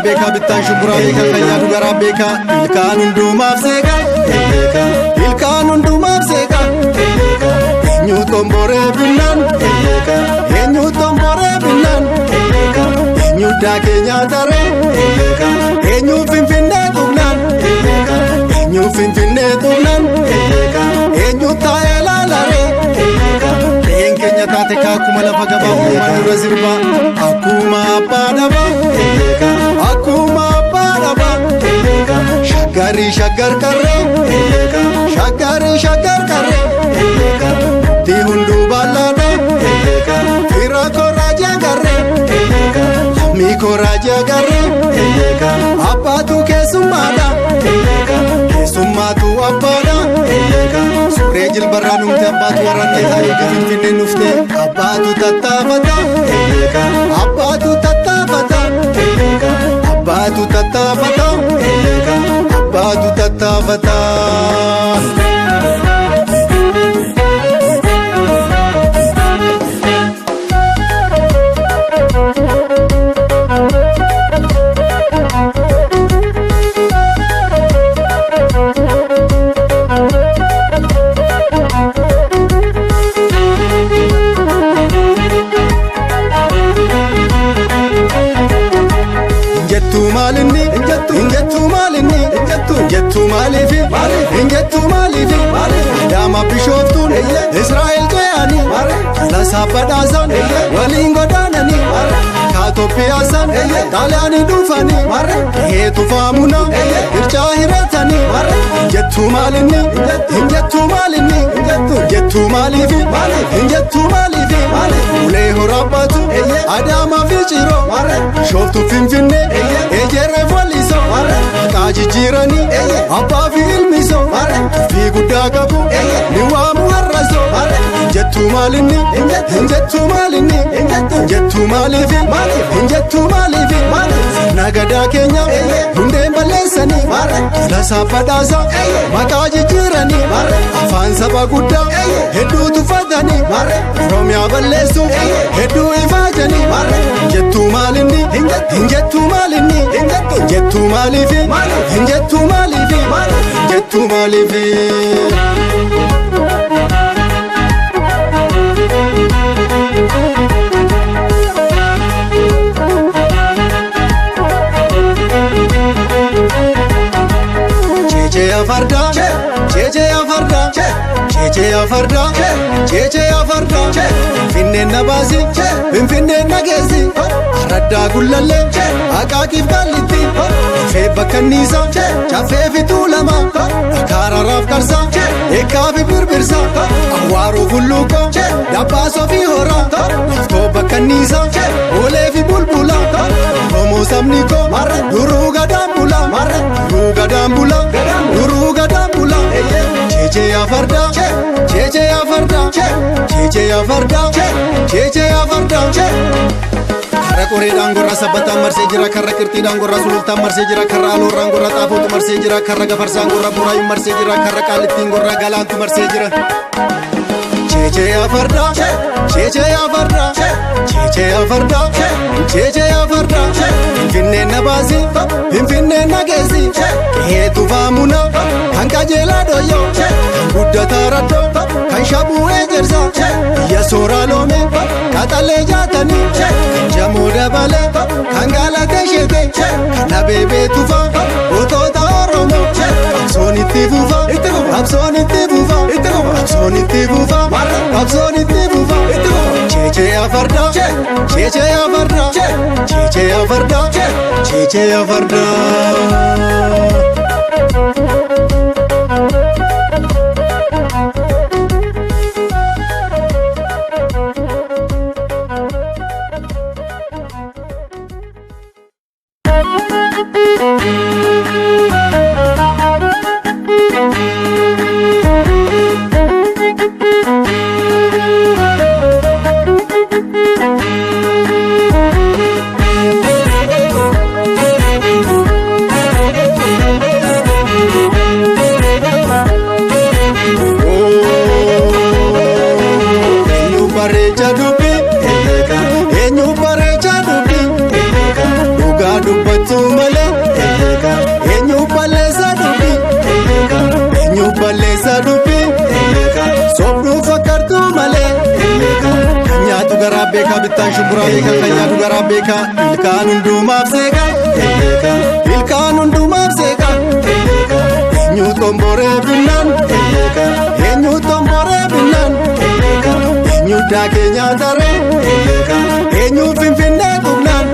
Beka bitan shubura beka kanyadu gara beka ilkaan hundumaaf seeka ilkaan hundumaaf seeka eenyu tombore binnan eenyu tombore binnan eenyu daakenya tare eenyu finfinne tubnan eenyu finfinne tubnan eenyu taela lare kenya taate kaakuma lafa gabaa uumaan dura sirba akkuma abbaa akuma paraba shagari shagar karre shagari shagar karre di hundu balada fira ko raja karre mi ko raja karre abatu kesumada kesumatu abada surejil baranum te abatu warante tayi gafinne nufte abatu tattafata abatu tattafata Abadu tatafata Abadu tatafata Dama bishoftun Israel toyani Lasapadasan Walingo danani Katopiasan Talyani dufani Hetu famuna Ircha hiratani Injettu malini Injettu malini Injettu malifi Injettu malifi Ule horabatu Adama fichiro Shoftu finfinne Ejere foliso Kaji jirani Abba fi ilmiso Fi gudagabu Niwamu harraso Injettu malini Injettu malini Injettu malifi Injettu malifi Nagada Kenya Hunde balesani Lasa padasa Makaji jirani Afan saba gudda Heddu tufadani Romya balesu Heddu ifajani Injettu malini Injettu malini Injettu malifi Injettu malifi Injettu malifi Afarda, Cheche Afarda, Cheche Afarda, Cheche Afarda, Finne Nabasi, Finne Nagesi, Arada Gulalle, Akaki Baliti, Feba Kanisa, Chafe Vitulama, Akara Rafkarsa, Ekafi Birbirsa, Awaru Guluko, Dapaso Fihora, Toba Kanisa, Olevi Bulbula, Homo Samniko, Duruga Dambula, Duruga Dambula, Duruga Dambula, Cheche Afarda, Cheche Afarda, Cheche Afarda, Cheche Afarda. Kore dangora sabata marse jira karra kirti dangora sulta marse jira karra alo rangora tafotu marse jira karra gafarsa ngora burai marse jira karra kalitti ngora galantu marse jira Cheche Afarda, Cheche Afarda, Cheche Afarda, Cheche Afarda, Finne Nabasi, Finne Nagesi, Hetu famuna, Hankajela doyo, Buddha tarado, Kanshabu ejersa, Yasora lome, Katale jatani, Jamuda bale, Kangala keshete, Kanabebe tufa, Utota oromo, Absoni tibuva, Absoni tibuva, Absoni tibuva, Absoni tibuva, Cheche Afarda, Cheche Afarda, Cheche Afarda, Cheche Afarda. balleessa dubbii sobduu fakkaartuu malee kan nyaatu garaa beekaa bittaan shumburaa beekaa kan nyaatu garaa beekaa ilkaan hundumaaf seeqa ilkaan hundumaaf seeqa eenyu xomboree binnaan eenyu xomboree binnaan eenyu daakee nyaataree eenyu finfinnee tuqnaan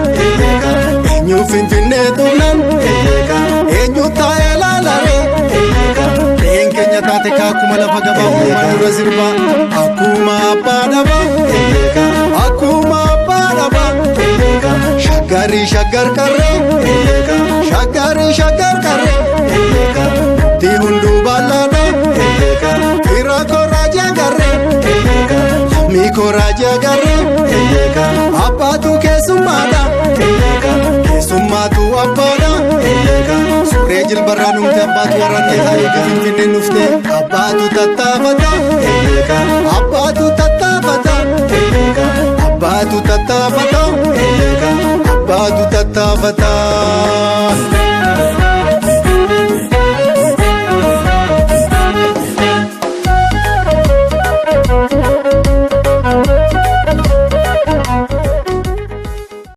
eenyu finfinnee tuqnaan eenyu taa'ee laalaree re'een keenya taate kaakuma lafa gabaa uumaan dura sirbaa akkuma abbaa dhabaa akkuma abbaa dhabaa shaggarii shaggar qarree shaggarii shaggar qarree di hunduu ballaadhaa fira koraajaa garree lammii koraajaa garree abbaatu keessummaadha keessummaatu abbaadha suuree jilbarraa dhumte abbaatu warrannee taa'ee finfinnee dhufte abbaatu tattaafata abbaatu tattaafata abbaatu tattaafata abbaatu tattaafata.